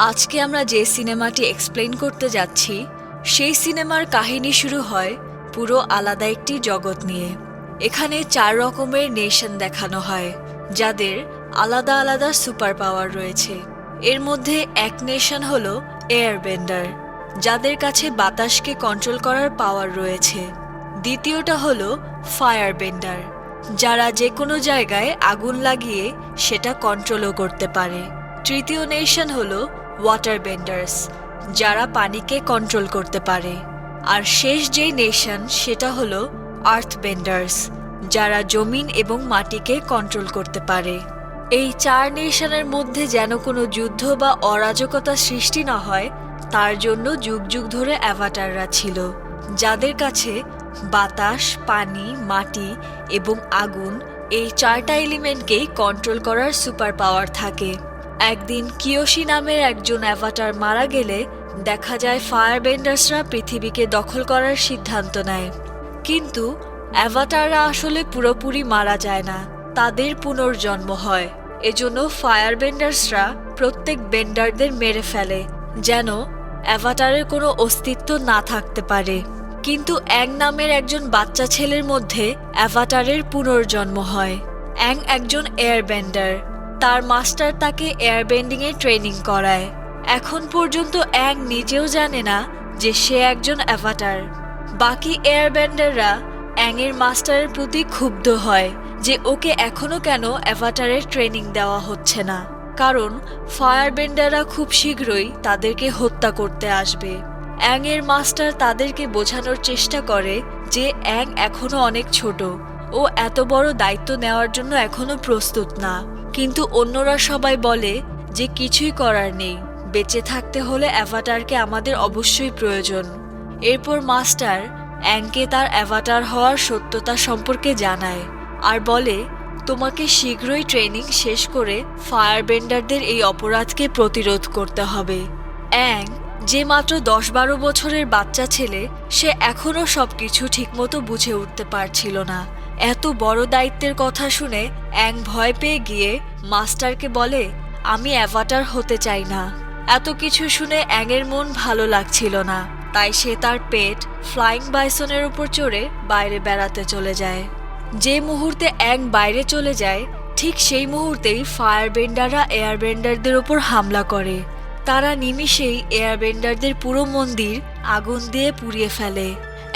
আজকে আমরা যে সিনেমাটি এক্সপ্লেইন করতে যাচ্ছি সেই সিনেমার কাহিনী শুরু হয় পুরো আলাদা একটি জগৎ নিয়ে। এখানে 4 রকমের নেশন দেখানো হয় যাদের আলাদা আলাদা সুপার পাওয়ার রয়েছে। এর মধ্যে এক নেশন হলো এয়ারবেন্ডার, যাদের কাছে বাতাসকে কন্ট্রোল করার পাওয়ার রয়েছে। দ্বিতীয়টা হলো ফায়ারবেন্ডার, যারা যে কোনো জায়গায় আগুন লাগিয়ে সেটা কন্ট্রোলও করতে পারে। তৃতীয় নেশন হলো ওয়াটার বেন্ডার্স, যারা পানিকে কন্ট্রোল করতে পারে। আর শেষ যেই নেশন সেটা হলো আর্থ বেন্ডার্স, যারা জমিন এবং মাটিকে কন্ট্রোল করতে পারে। এই 4 নেশনের মধ্যে যেন কোনো যুদ্ধ বা অরাজকতা সৃষ্টি না হয় তার জন্য যুগ যুগ ধরে অ্যাভাটাররা ছিল, যাদের কাছে বাতাস, পানি, মাটি এবং আগুন এই 4টা এলিমেন্টকেই কন্ট্রোল করার সুপার পাওয়ার থাকে। একদিন কিয়োশি নামের একজন অ্যাভাটার মারা গেলে দেখা যায় ফায়ারবেন্ডার্সরা পৃথিবীকে দখল করার সিদ্ধান্ত নেয়। কিন্তু অ্যাভাটাররা আসলে পুরোপুরি মারা যায় না, তাদের পুনর্জন্ম হয়। এজন্য ফায়ারবেন্ডার্সরা প্রত্যেক বেন্ডারদের মেরে ফেলে যেন অ্যাভাটারের কোনো অস্তিত্ব না থাকতে পারে। কিন্তু অ্যাং নামের একজন বাচ্চা ছেলের মধ্যে অ্যাভাটারের পুনর্জন্ম হয়। অ্যাং একজন এয়ারবেন্ডার, তার মাস্টার তাকে এয়ারবেন্ডিংয়ে ট্রেনিং করায়। এখন পর্যন্ত অ্যাং নিজেও জানে না যে সে একজন অ্যাভাটার। বাকি এয়ারবেন্ডাররা অ্যাংয়ের মাস্টারের প্রতি ক্ষুব্ধ হয় যে ওকে এখনও কেন অ্যাভাটারের ট্রেনিং দেওয়া হচ্ছে না, কারণ ফায়ারবেন্ডাররা খুব শীঘ্রই তাদেরকে হত্যা করতে আসবে। অ্যাংয়ের মাস্টার তাদেরকে বোঝানোর চেষ্টা করে যে অ্যাং এখনও অনেক ছোট, ও এত বড় দায়িত্ব নেওয়ার জন্য এখনও প্রস্তুত না। কিন্তু অন্যরা সবাই বলে যে কিছুই করার নেই, বেঁচে থাকতে হলে অ্যাভাটারকে আমাদের অবশ্যই প্রয়োজন। এরপর মাস্টার অ্যাংকে তার অ্যাভাটার হওয়ার সত্যতা সম্পর্কে জানায় আর বলে তোমাকে শীঘ্রই ট্রেনিং শেষ করে ফায়ারবেন্ডারদের এই অপরাধকে প্রতিরোধ করতে হবে। অ্যাং যে মাত্র 10-12 বছরের বাচ্চা ছেলে, সে এখনও সবকিছু ঠিকমতো বুঝে উঠতে পারছিল না। এত বড় দায়িত্বের কথা শুনে অ্যাং ভয় পেয়ে গিয়ে মাস্টারকে বলে আমি অ্যাভাটার হতে চাই না। এত কিছু শুনে অ্যাংয়ের মন ভালো লাগছিল না, তাই সে তার পেট ফ্লাইং বাইসনের উপর চড়ে বাইরে বেড়াতে চলে যায়। যে মুহূর্তে অ্যাং বাইরে চলে যায় ঠিক সেই মুহূর্তেই ফায়ারবেন্ডাররা এয়ারবেন্ডারদের ওপর হামলা করে। তারা নিমিষেই এয়ারবেন্ডারদের পুরো মন্দির আগুন দিয়ে পুড়িয়ে ফেলে।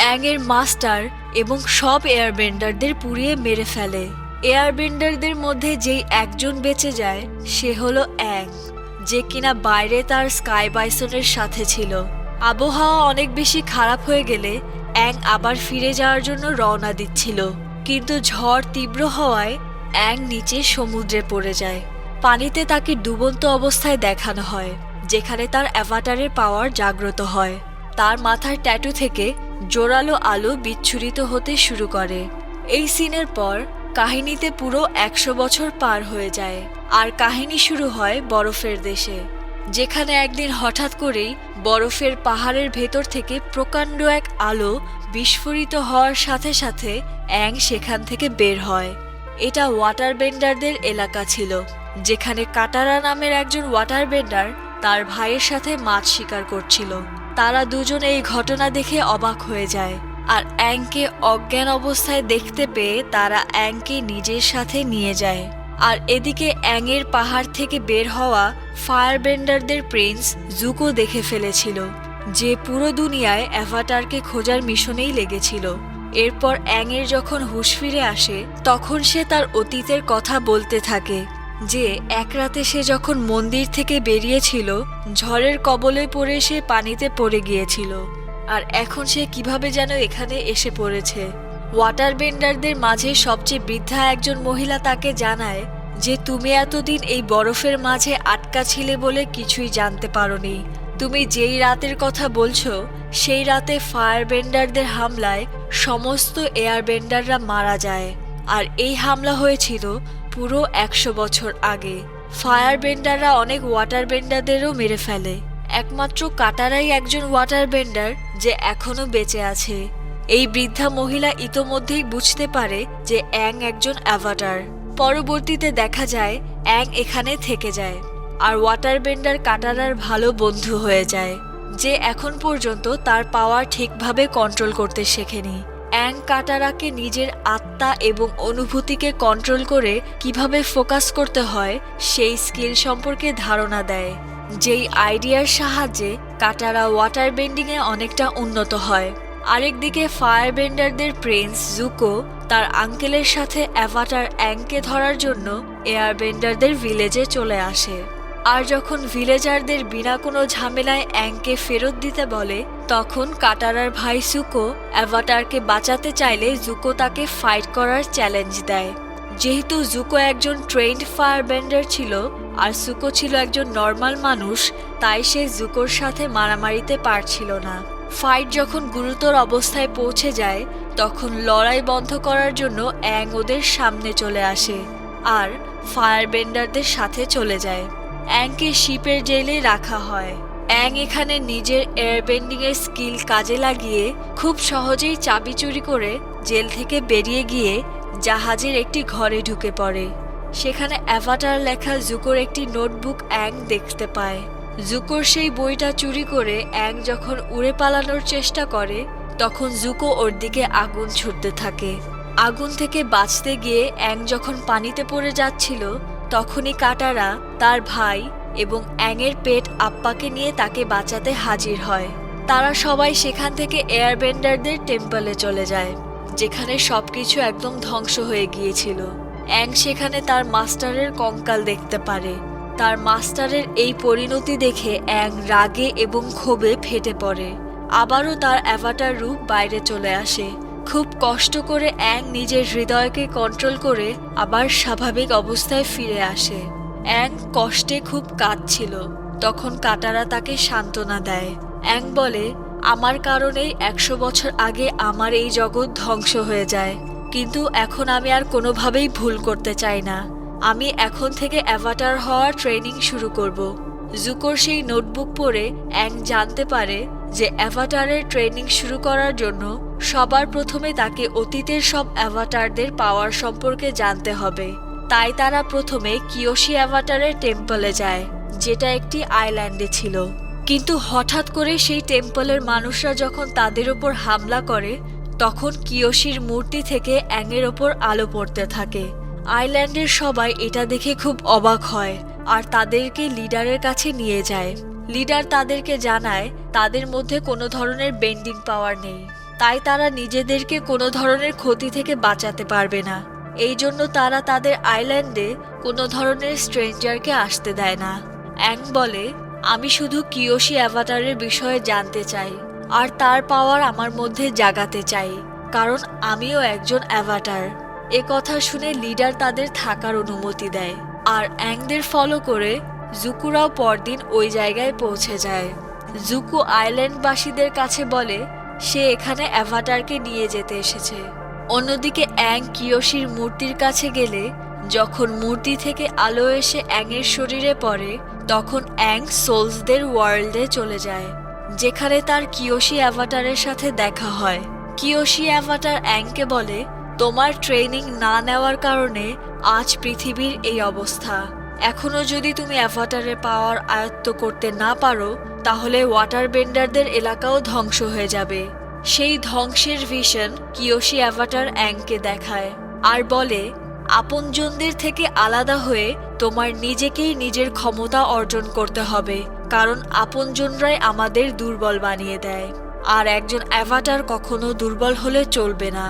অ্যাংয়ের মাস্টার এবং সব এয়ারবেন্ডারদের পুড়িয়ে মেরে ফেলে। এয়ারবেন্ডারদের মধ্যে যেই একজন বেঁচে যায় সে হলো অ্যাং, যে কিনা বাইরে তার স্কাই বাইসনের সাথে ছিল। আবহাওয়া অনেক বেশি খারাপ হয়ে গেলে অ্যাং আবার ফিরে যাওয়ার জন্য রওনা দিচ্ছিল, কিন্তু ঝড় তীব্র হওয়ায় অ্যাং নিচে সমুদ্রে পড়ে যায়। পানিতে তাকে ডুবন্ত অবস্থায় দেখানো হয়, যেখানে তার অ্যাভাটারের পাওয়ার জাগ্রত হয়। তার মাথার ট্যাটু থেকে জোরালো আলো বিচ্ছুরিত হতে শুরু করে। এই সিনের পর কাহিনীতে পুরো 100 বছর পার হয়ে যায় আর কাহিনী শুরু হয় বরফের দেশে, যেখানে একদিন হঠাৎ করেই বরফের পাহাড়ের ভেতর থেকে প্রকাণ্ড এক আলো বিস্ফোরিত হওয়ার সাথে সাথে অ্যাং সেখান থেকে বের হয়। এটা ওয়াটার বেন্ডারদের এলাকা ছিল, যেখানে কাটারা নামের একজন ওয়াটার বেন্ডার তার ভাইয়ের সাথে মাছ শিকার করছিল। তারা দুজন এই ঘটনা দেখে অবাক হয়ে যায় আর অ্যাংকে অজ্ঞান অবস্থায় দেখতে পেয়ে তারা অ্যাংকে নিজের সাথে নিয়ে যায়। আর এদিকে অ্যাংয়ের পাহাড় থেকে বের হওয়া ফায়ারবেন্ডারদের প্রিন্স জুকো দেখে ফেলেছিল, যে পুরো দুনিয়ায় অ্যাভাটারকে খোঁজার মিশনেই লেগেছিল। এরপর অ্যাংয়ের যখন হুঁশ ফিরে আসে তখন সে তার অতীতের কথা বলতে থাকে, যে এক রাতে সে যখন মন্দির থেকে বেরিয়েছিল ঝড়ের কবলে পড়ে সে পানিতে পড়ে গিয়েছিল, আর এখন সে কিভাবে যেন এখানে এসে পড়েছে। ওয়াটার বেন্ডারদের মাঝে সবচেয়ে বৃদ্ধা একজন মহিলা তাকে জানায় যে তুমি এতদিন এই বরফের মাঝে আটকা ছিলে বলে কিছুই জানতে পারোনি। তুমি যেই রাতের কথা বলছো সেই রাতে ফায়ারবেন্ডারদের হামলায় সমস্ত এয়ারবেন্ডাররা মারা যায়, আর এই হামলা হয়েছিল পুরো 100 বছর আগে। ফায়ারবেন্ডাররা অনেক ওয়াটার বেন্ডারদেরও মেরে ফেলে, একমাত্র কাটারাই একজন ওয়াটার বেন্ডার যে এখনো বেঁচে আছে। এই বৃদ্ধা মহিলা ইতোমধ্যেই বুঝতে পারে যে অ্যাং একজন অ্যাভাটার। পরবর্তীতে দেখা যায় অ্যাং এখানে থেকে যায়। আর ওয়াটার বেন্ডার কাটারার ভালো বন্ধু হয়ে যায়, যে এখন পর্যন্ত তার পাওয়ার ঠিকভাবে কন্ট্রোল করতে শেখেনি। অ্যাং কাটারাকে নিজের আত্মা এবং অনুভূতিকে কন্ট্রোল করে কিভাবে ফোকাস করতে হয় সেই স্কিল সম্পর্কে ধারণা দেয়, যেই আইডিয়ার সাহায্যে কাটারা ওয়াটার বেন্ডিংয়ে অনেকটা উন্নত হয়। আরেকদিকে ফায়ার বেন্ডারদের প্রিন্স জুকো তার আঙ্কেলের সাথে অ্যাভাটার অ্যাংকে ধরার জন্য এয়ার বেন্ডারদের ভিলেজে চলে আসে। আর যখন ভিলেজারদের বিনা কোনো ঝামেলায় অ্যাংকে ফেরত দিতে বলে, তখন কাটারার ভাই জুকো অ্যাভাটারকে বাঁচাতে চাইলে জুকো তাকে ফাইট করার চ্যালেঞ্জ দেয়। যেহেতু জুকো একজন ট্রেন্ড ফায়ার বেন্ডার ছিল আর জুকো ছিল একজন নর্মাল মানুষ, তাই সে জুকোর সাথে মারামারিতে পারছিল না। ফাইট যখন গুরুতর অবস্থায় পৌঁছে যায়, তখন লড়াই বন্ধ করার জন্য অ্যাং ওদের সামনে চলে আসে আর ফায়ার বেন্ডারদের সাথে চলে যায়। অ্যাংকে শিপের জেলে রাখা হয়। অ্যাং এখানে নিজের এয়ারবেন্ডিংয়ের স্কিল কাজে লাগিয়ে খুব সহজেই চাবি চুরি করে জেল থেকে বেরিয়ে গিয়ে জাহাজের একটি ঘরে ঢুকে পড়ে। সেখানে অ্যাভাটার লেখা জুকোর একটি নোটবুক অ্যাং দেখতে পায়। জুকোর সেই বইটা চুরি করে অ্যাং যখন উড়ে পালানোর চেষ্টা করে, তখন জুকো ওর দিকে আগুন ছুটতে থাকে। আগুন থেকে বাঁচতে গিয়ে অ্যাং যখন পানিতে পড়ে যাচ্ছিল, তখনই কাটারা তার ভাই এবং অ্যাংয়ের পেট আপ্পাকে নিয়ে তাকে বাঁচাতে হাজির হয়। তারা সবাই সেখান থেকে এয়ারবেন্ডারদের টেম্পলে চলে যায়, যেখানে সবকিছু একদম ধ্বংস হয়ে গিয়েছিল। অ্যাং সেখানে তার মাস্টারের কঙ্কাল দেখতে পারে। তার মাস্টারের এই পরিণতি দেখে অ্যাং রাগে এবং ক্ষোভে ফেটে পড়ে। আবারও তার অ্যাভাটার রূপ বাইরে চলে আসে। খুব কষ্ট করে অ্যাং নিজের হৃদয়কে কন্ট্রোল করে আবার স্বাভাবিক অবস্থায় ফিরে আসে। অ্যাং কষ্টে খুব কাঁদছিল। তখন কাটারা তাকে সান্ত্বনা দেয়। অ্যাং বলে, আমার কারণেই 100 বছর আগে আমার এই জগৎ ধ্বংস হয়ে যায়, কিন্তু এখন আমি আর কোনোভাবেই ভুল করতে চাই না। আমি এখন থেকে অ্যাভাটার হওয়ার ট্রেনিং শুরু করব। জুকোর সেই নোটবুক পড়ে অ্যাং জানতে পারে যে অ্যাভাটারের ট্রেনিং শুরু করার জন্য সবার প্রথমে তাকে অতীতের সব অ্যাভাটারদের পাওয়ার সম্পর্কে জানতে হবে। তাই তারা প্রথমে কিয়োশি অ্যাভাটারের টেম্পলে যায়, যেটা একটি আইল্যান্ডে ছিল। কিন্তু হঠাৎ করে সেই টেম্পলের মানুষরা যখন তাদের ওপর হামলা করে, তখন কিয়োশির মূর্তি থেকে অ্যাংয়ের ওপর আলো পড়তে থাকে। আইল্যান্ডের সবাই এটা দেখে খুব অবাক হয় আর তাদেরকে লিডারের কাছে নিয়ে যায়। লিডার তাদেরকে জানায় তাদের মধ্যে কোনো ধরনের বেন্ডিং পাওয়ার নেই, তাই তারা নিজেদেরকে কোনো ধরনের ক্ষতি থেকে বাঁচাতে পারবে না। এই জন্য তারা তাদের আইল্যান্ডে কোনো ধরনের স্ট্রেঞ্জারকে আসতে দেয় না। অ্যাং বলে, আমি শুধু কিয়োশি অ্যাভাটারের বিষয়ে জানতে চাই আর তার পাওয়ার আমার মধ্যে জাগাতে চাই, কারণ আমিও একজন অ্যাভাটার। এ কথা শুনে লিডার তাদের থাকার অনুমতি দেয় আর অ্যাংদের ফলো করে জুকুরাও পরদিন ওই জায়গায় পৌঁছে যায়। জুকু আইল্যান্ডবাসীদের কাছে বলে সে এখানে অ্যাভাটারকে নিয়ে যেতে এসেছে। অন্যদিকে অ্যাং কিয়োশির মূর্তির কাছে গেলে যখন মূর্তি থেকে আলো এসে অ্যাংয়ের শরীরে পড়ে, তখন অ্যাং সোলসদের ওয়ার্ল্ডে চলে যায়, যেখানে তার কিয়োশি অ্যাভাটারের সাথে দেখা হয়। কিয়োশি অ্যাভাটার অ্যাংকে বলে, তোমার ট্রেনিং না নেওয়ার কারণে আজ পৃথিবীর এই অবস্থা। এখনো যদি তুমি অ্যাভাটারের পাওয়ার আয়ত্ত করতে না পারো, তাহলে ওয়াটার বেন্ডারদের এলাকাও ধ্বংস হয়ে যাবে। সেই ধ্বংসের ভিশন কিয়োশি অ্যাভাটার অ্যাংকে দেখায় আর বলে, আপনজনদের থেকে আলাদা হয়ে তোমার নিজেকেই নিজের ক্ষমতা অর্জন করতে হবে, কারণ আপনজনরাই আমাদের দুর্বল বানিয়ে দেয় আর একজন অ্যাভাটার কখনো দুর্বল হলে চলবে না।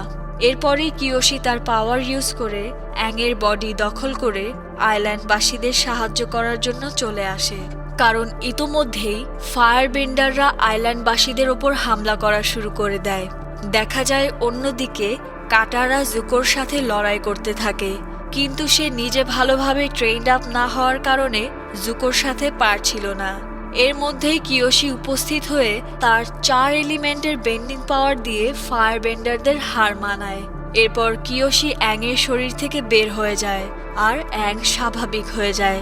এরপরেই কিয়োশি তার পাওয়ার ইউজ করে অ্যাংয়ের বডি দখল করে আইল্যান্ডবাসীদের সাহায্য করার জন্য চলে আসে, কারণ ইতোমধ্যেই ফায়ার বেন্ডাররা আইল্যান্ডবাসীদের ওপর হামলা করা শুরু করে দেয়। দেখা যায় অন্যদিকে কাটারা জুকোর সাথে লড়াই করতে থাকে, কিন্তু সে নিজে ভালোভাবে ট্রেন্ড আপ না হওয়ার কারণে জুকোর সাথে পারছিল না। এর মধ্যেই কিয়োশি উপস্থিত হয়ে তার 4 এলিমেন্টের বেন্ডিং পাওয়ার দিয়ে ফায়ার বেন্ডারদের হার মানায়। এরপর কিয়োশি অ্যাংয়ের শরীর থেকে বের হয়ে যায় আর অ্যাং স্বাভাবিক হয়ে যায়।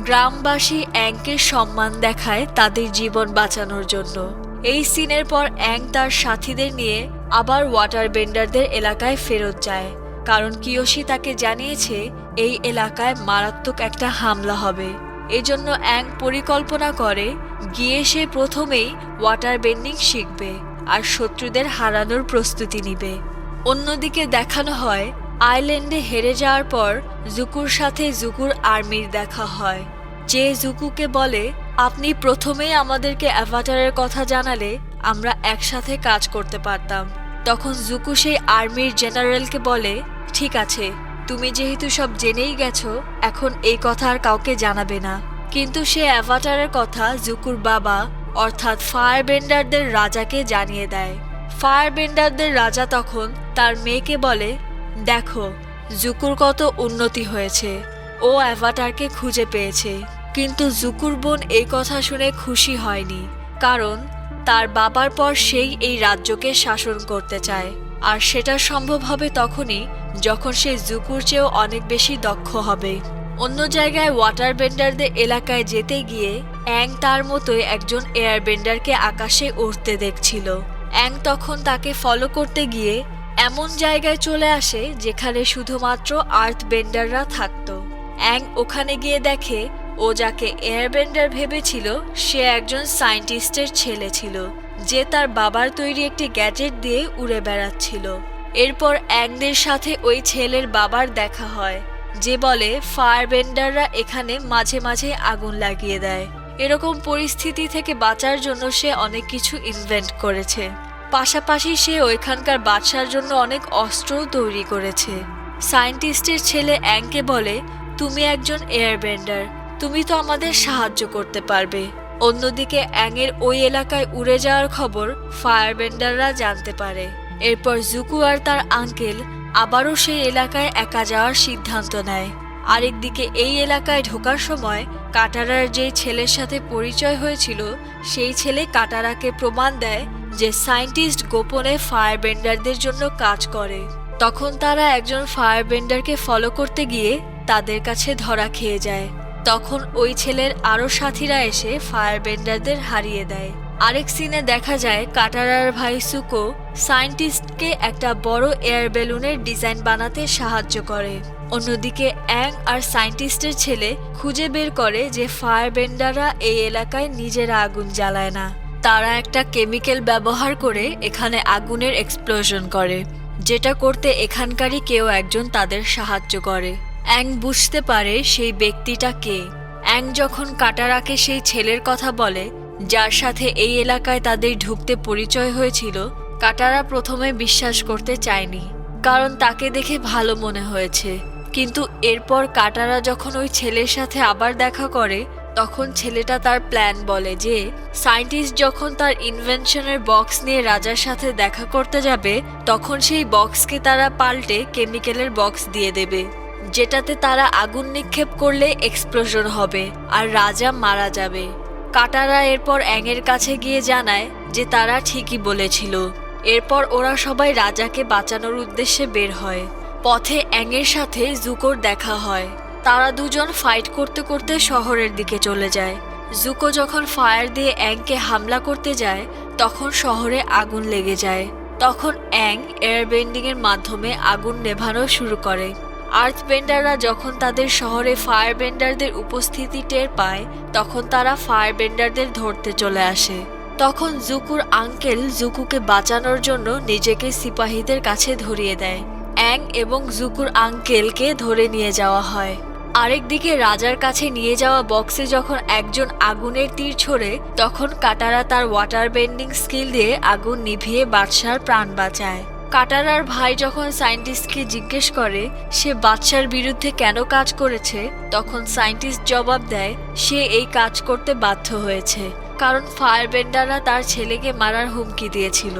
গ্রামবাসী অ্যাংকে সম্মান দেখায় তাদের জীবন বাঁচানোর জন্য। এই সিনের পর অ্যাং তার সাথীদের নিয়ে আবার ওয়াটার বেন্ডারদের এলাকায় ফেরত যায়, কারণ কিয়োশি তাকে জানিয়েছে এই এলাকায় মারাত্মক একটা হামলা হবে। এজন্য অ্যাং পরিকল্পনা করে গিয়ে সে প্রথমেই ওয়াটার বেন্ডিং শিখবে আর শত্রুদের হারানোর প্রস্তুতি নিবে। অন্যদিকে দেখানো হয় আইল্যান্ডে হেরে যাওয়ার পর জুকুর সাথে জুকুর আর্মির দেখা হয়, যে জুকুকে বলে আপনি প্রথমেই আমাদেরকে অ্যাভাটারের কথা জানালে আমরা একসাথে কাজ করতে পারতাম। তখন জুকু সেই আর্মির জেনারেলকে বলে ঠিক আছে, তুমি যেহেতু সব জেনেই গেছো এখন এই কথা আর কাউকে জানাবে না। কিন্তু সে অ্যাভাটারের কথা জুকুর বাবা অর্থাৎ ফায়ারবেন্ডারদের রাজাকে জানিয়ে দেয়। ফায়ারবেন্ডারদের রাজা তখন তার মেয়েকে বলে দেখো জুকুর কত উন্নতি হয়েছে, ও অ্যাভাটারকে খুঁজে পেয়েছে। কিন্তু জুকুর বোন এই কথা শুনে খুশি হয়নি, কারণ তার বাবার পর সেই এই রাজ্যকে শাসন করতে চায়, আর সেটা সম্ভব হবে তখনই যখন সে জুকুর চেয়েও অনেক বেশি দক্ষ হবে। অন্য জায়গায় ওয়াটার বেন্ডারদের এলাকায় যেতে গিয়ে অ্যাং তার মতোই একজন এয়ার বেন্ডারকে আকাশে উড়তে দেখছিল। অ্যাং তখন তাকে ফলো করতে গিয়ে এমন জায়গায় চলে আসে যেখানে শুধুমাত্র আর্থ বেন্ডাররা থাকতো। অ্যাং ওখানে গিয়ে দেখে ও যাকে এয়ারবেন্ডার ভেবেছিল সে একজন সায়েন্টিস্টের ছেলে ছিল, যে তার বাবার তৈরি একটি গ্যাজেট দিয়ে উড়ে বেড়াচ্ছিল। এরপর অ্যাংদের সাথে ওই ছেলের বাবার দেখা হয়, যে বলে ফায়ারবেন্ডাররা এখানে মাঝে মাঝে আগুন লাগিয়ে দেয়। এরকম পরিস্থিতি থেকে বাঁচার জন্য সে অনেক কিছু ইনভেন্ট করেছে। পাশাপাশি সে ওইখানকার বাদশার জন্য অনেক অস্ত্রও তৈরি করেছে। সায়েন্টিস্টের ছেলে অ্যাংকে বলে তুমি একজন এয়ারবেন্ডার, তুমি তো আমাদের সাহায্য করতে পারবে। অন্যদিকে অ্যাংয়ের ওই এলাকায় উড়ে যাওয়ার খবর ফায়ারবেন্ডাররা জানতে পারে। এরপর জুকু আর তার আঙ্কেল আবারও সেই এলাকায় একা যাওয়ার সিদ্ধান্ত নেয়। আরেকদিকে এই এলাকায় ঢোকার সময় কাটারার যেই ছেলের সাথে পরিচয় হয়েছিল সেই ছেলে কাটারাকে প্রমাণ দেয় যে সায়েন্টিস্ট গোপনে ফায়ারবেন্ডারদের জন্য কাজ করে। তখন তারা একজন ফায়ারবেন্ডারকে ফলো করতে গিয়ে তাদের কাছে ধরা খেয়ে যায়। তখন ওই ছেলের আরও সাথীরা এসে ফায়ারবেন্ডারদের হারিয়ে দেয়। আরেক সিনে দেখা যায় কাটারার ভাই সুকো সায়েন্টিস্টকে একটা বড় এয়ার বেলুনের ডিজাইন বানাতে সাহায্য করে। অন্যদিকে অ্যাং আর সায়েন্টিস্টের ছেলে খুঁজে বের করে যে ফায়ারবেন্ডাররা এই এলাকায় নিজেরা আগুন জ্বালায় না, তারা একটা কেমিক্যাল ব্যবহার করে এখানে আগুনের এক্সপ্লোশন করে, যেটা করতে এখানকারই কেউ একজন তাদের সাহায্য করে। অ্যাং বুঝতে পারে সেই ব্যক্তিটা কে। অ্যাং যখন কাটারাকে সেই ছেলের কথা বলে যার সাথে এই এলাকায় তাদের ঢুকতে পরিচয় হয়েছিল, কাটারা প্রথমে বিশ্বাস করতে চায়নি, কারণ তাকে দেখে ভালো মনে হয়েছে। কিন্তু এরপর কাটারা যখন ওই ছেলের সাথে আবার দেখা করে তখন ছেলেটা তার প্ল্যান বলে যে সায়েন্টিস্ট যখন তার ইনভেনশনের বক্স নিয়ে রাজার সাথে দেখা করতে যাবে তখন সেই বক্সকে তারা পাল্টে কেমিক্যালের বক্স দিয়ে দেবে, যেটাতে তারা আগুন নিক্ষেপ করলে এক্সপ্লোশন হবে আর রাজা মারা যাবে। কাটারা এরপর অ্যাংয়ের কাছে গিয়ে জানায় যে তারা ঠিকই বলেছিল। এরপর ওরা সবাই রাজাকে বাঁচানোর উদ্দেশ্যে বের হয়। পথে অ্যাংয়ের সাথে জুকোর দেখা হয়। তারা দুজন ফাইট করতে করতে শহরের দিকে চলে যায়। জুকো যখন ফায়ার দিয়ে অ্যাংকে হামলা করতে যায় তখন শহরে আগুন লেগে যায়। তখন অ্যাং এয়ারবেন্ডিংয়ের মাধ্যমে আগুন নেভানো শুরু করে। আর্থবেন্ডাররা যখন তাদের শহরে ফায়ারবেন্ডারদের উপস্থিতি টের পায় তখন তারা ফায়ারবেন্ডারদের ধরতে চলে আসে। তখন জুকুর আঙ্কেল জুকুকে বাঁচানোর জন্য নিজেকে সিপাহীদের কাছে ধরিয়ে দেয়। অ্যাং এবং জুকুর আঙ্কেলকে ধরে নিয়ে যাওয়া হয়। আরেকদিকে রাজার কাছে নিয়ে যাওয়া বক্সে যখন একজন আগুনের তীর ছোড়ে তখন কাটারা তার ওয়াটার বেন্ডিং স্কিল দিয়ে আগুন নিভিয়ে বাদশার প্রাণ বাঁচায়। কাটারার ভাই যখন সায়েন্টিস্টকে জিজ্ঞেস করে সে বাদশার বিরুদ্ধে কেন কাজ করেছে তখন সায়েন্টিস্ট জবাব দেয় সে এই কাজ করতে বাধ্য হয়েছে কারণ ফায়ারবেন্ডাররা তার ছেলেকে মারার হুমকি দিয়েছিল।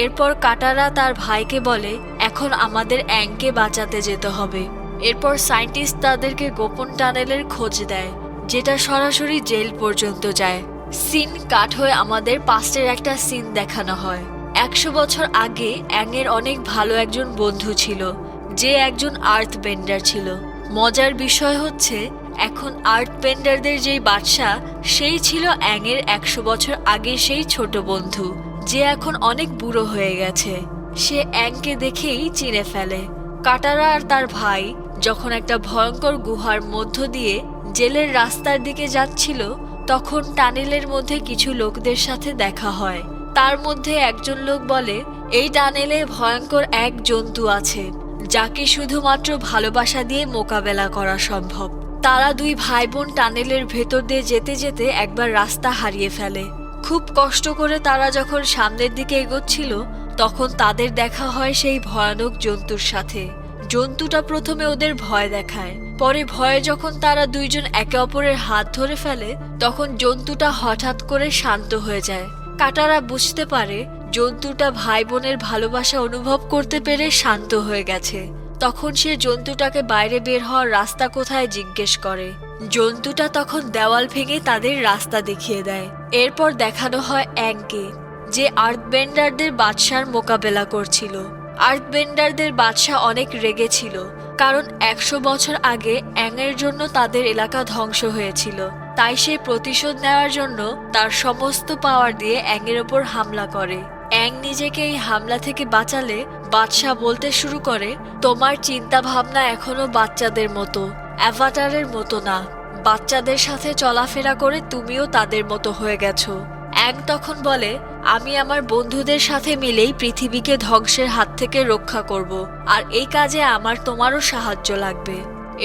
এরপর কাটারা তার ভাইকে বলে এখন আমাদের অ্যাংকে বাঁচাতে যেতে হবে। এরপর সায়েন্টিস্ট তাদেরকে গোপন টানেলের খোঁজ দেয় যেটা সরাসরি জেল পর্যন্ত যায়। সিন কাট হয়ে আমাদের পাস্টের একটা সিন দেখানো হয়। 100 বছর আগে অ্যাংয়ের অনেক ভালো একজন বন্ধু ছিল যে একজন আর্থ বেন্ডার ছিল। মজার বিষয় হচ্ছে এখন আর্থ বেন্ডারদের যেই বাদশা সেই ছিল অ্যাংয়ের 100 বছর আগে সেই ছোট বন্ধু যে এখন অনেক বুড়ো হয়ে গেছে। সে অ্যাংকে দেখেই চিনে ফেলে। কাটারা আর তার ভাই যখন একটা ভয়ঙ্কর গুহার মধ্য দিয়ে জেলের রাস্তার দিকে যাচ্ছিল তখন টানেলের মধ্যে কিছু লোকদের সাথে দেখা হয়। তার মধ্যে একজন লোক বলে, এই টানেলে ভয়ঙ্কর এক জন্তু আছে যাকে শুধুমাত্র ভালোবাসা দিয়ে মোকাবেলা করা সম্ভব। তারা দুই ভাই বোন টানেলের ভেতর দিয়ে যেতে যেতে একবার রাস্তা হারিয়ে ফেলে। খুব কষ্ট করে তারা যখন সামনের দিকে এগোচ্ছিল তখন তাদের দেখা হয় সেই ভয়ানক জন্তুর সাথে। জন্তুটা প্রথমে ওদের ভয় দেখায়, পরে ভয়ে যখন তারা দুইজন একে অপরের হাত ধরে ফেলে তখন জন্তুটা হঠাৎ করে শান্ত হয়ে যায়। কাটারা বুঝতে পারে জন্তুটা ভাই বোনের ভালোবাসা অনুভব করতে পেরে শান্ত হয়ে গেছে। তখন সে জন্তুটাকে বাইরে বের হওয়ার রাস্তা কোথায় জিজ্ঞেস করে। জন্তুটা তখন দেওয়াল ভেঙে তাদের রাস্তা দেখিয়ে দেয়। এরপর দেখানো হয় অ্যাংকে, যে আর্থবেন্ডারদের বাদশার মোকাবেলা করছিল। আর্থবেন্ডারদের বাদশা অনেক রেগে ছিল, কারণ 100 বছর আগে অ্যাংয়ের জন্য তাদের এলাকা ধ্বংস হয়েছিল। তাই সে প্রতিশোধ নেওয়ার জন্য তার সমস্ত পাওয়ার দিয়ে অ্যাংয়ের ওপর হামলা করে। অ্যাং নিজেকে এই হামলা থেকে বাঁচালে বাদশা বলতে শুরু করে, তোমার চিন্তা ভাবনা এখনো বাচ্চাদের মতো, অ্যাভাটারের মতো না। বাচ্চাদের সাথে চলাফেরা করে তুমিও তাদের মতো হয়ে গেছো। অ্যাং তখন বলে, আমি আমার বন্ধুদের সাথে মিলেই পৃথিবীকে ধ্বংসের হাত থেকে রক্ষা করব, আর এই কাজে আমার তোমারও সাহায্য লাগবে।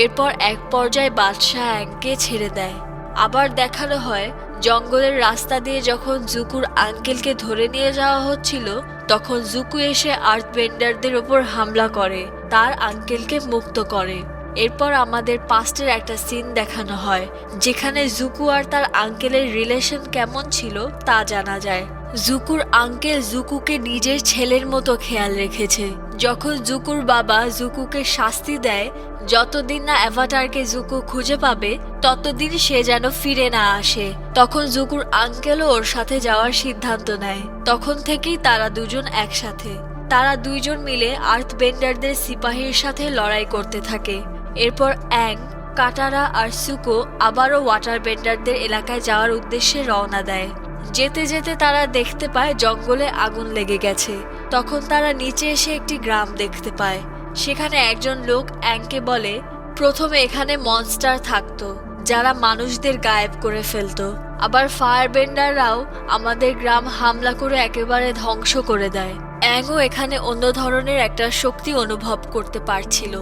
এরপর এক পর্যায়ে বাদশাহ অ্যাংকে ছেড়ে দেয়। আবার দেখানো হয় জঙ্গলের রাস্তা দিয়ে যখন জুকুর আঙ্কেলকে ধরে নিয়ে যাওয়া হচ্ছিল তখন জুকু এসে আর্থবেন্ডারদের ওপর হামলা করে, তার আঙ্কেলকে মুক্ত করে। এরপর আমাদের পাস্টের একটা সিন দেখানো হয় যেখানে জুকু আর তার আঙ্কেলের রিলেশন কেমন ছিল তা জানা যায়। জুকুর আঙ্কেল জুকুকে নিজের ছেলের মতো খেয়াল রেখেছে। যখন জুকুর বাবা জুকুকে শাস্তি দেয়, যতদিন না অ্যাভাটারকে জুকু খুঁজে পাবে ততদিন সে যেন ফিরে না আসে, তখন জুকুর আঙ্কেলও ওর সাথে যাওয়ার সিদ্ধান্ত নেয়। তখন থেকেই তারা দুজন একসাথে। তারা দুইজন মিলে আর্থবেন্ডারদের সিপাহীর সাথে লড়াই করতে থাকে। এরপর অ্যাং, কাটারা আর সুকো আবারও ওয়াটারবেন্ডারদের এলাকায় যাওয়ার উদ্দেশ্যে রওনা দেয়। যেতে যেতে তারা দেখতে পায় জঙ্গলে আগুন লেগে গেছে। তখন তারা নিচে এসে একটি গ্রাম দেখতে পায়। সেখানে একজন লোক অ্যাংকে বলে, প্রথমে এখানে মনস্টার থাকতো যারা মানুষদের গায়েব করে ফেলতো, আবার ফায়ারবেন্ডাররাও আমাদের গ্রাম হামলা করে একেবারে ধ্বংস করে দেয়। অ্যাংও এখানে অন্য ধরনের একটা শক্তি অনুভব করতে পারছিল।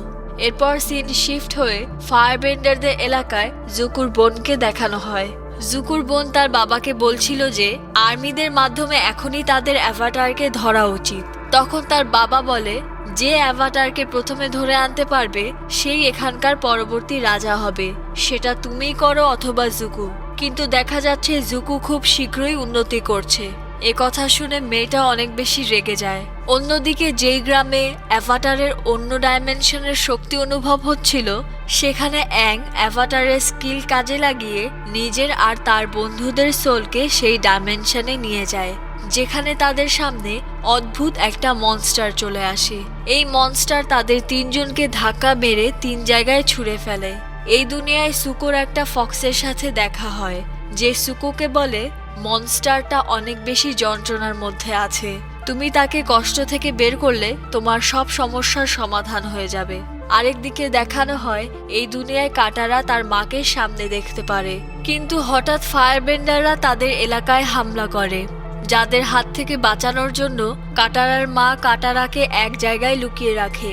এরপর সিন শিফট হয়ে ফায়ারবেন্ডারদের এলাকায় জুকুর বোনকে দেখানো হয়। জুকুর বোন তার বাবাকে বলছিল যে আর্মিদের মাধ্যমে এখনই তাদের অ্যাভাটারকে ধরা উচিত। তখন তার বাবা বলে, যে অ্যাভাটারকে প্রথমে ধরে আনতে পারবে সেই এখানকার পরবর্তী রাজা হবে, সেটা তুমিই করো অথবা জুকু। কিন্তু দেখা যাচ্ছে জুকু খুব শীঘ্রই উন্নতি করছে। এ কথা শুনে মেয়েটা অনেক বেশি রেগে যায়। অন্যদিকে যেই গ্রামে অ্যাভাটারের অন্য ডাইমেনশনের শক্তি অনুভব হচ্ছিল সেখানে অ্যাং অ্যাভাটারের স্কিল কাজে লাগিয়ে নিজের আর তার বন্ধুদের সোলকে সেই ডাইমেনশনে নিয়ে যায়, যেখানে তাদের সামনে অদ্ভুত একটা মনস্টার চলে আসে। এই মনস্টার তাদের তিনজনকে ধাক্কা মেরে 3 জায়গায় ছুঁড়ে ফেলে। এই দুনিয়ায় সুকোর একটা ফক্সের সাথে দেখা হয়, যে সুকোকে বলে মনস্টারটা অনেক বেশি যন্ত্রণার মধ্যে আছে, তুমি তাকে কষ্ট থেকে বের করলে তোমার সব সমস্যার সমাধান হয়ে যাবে। আরেকদিকে দেখানো হয় এই দুনিয়ায় কাটারা তার মাকে সামনে দেখতে পারে, কিন্তু হঠাৎ ফায়ারবেন্ডাররা তাদের এলাকায় হামলা করে। যাদের হাত থেকে বাঁচানোর জন্য কাটারার মা কাটারাকে এক জায়গায় লুকিয়ে রাখে।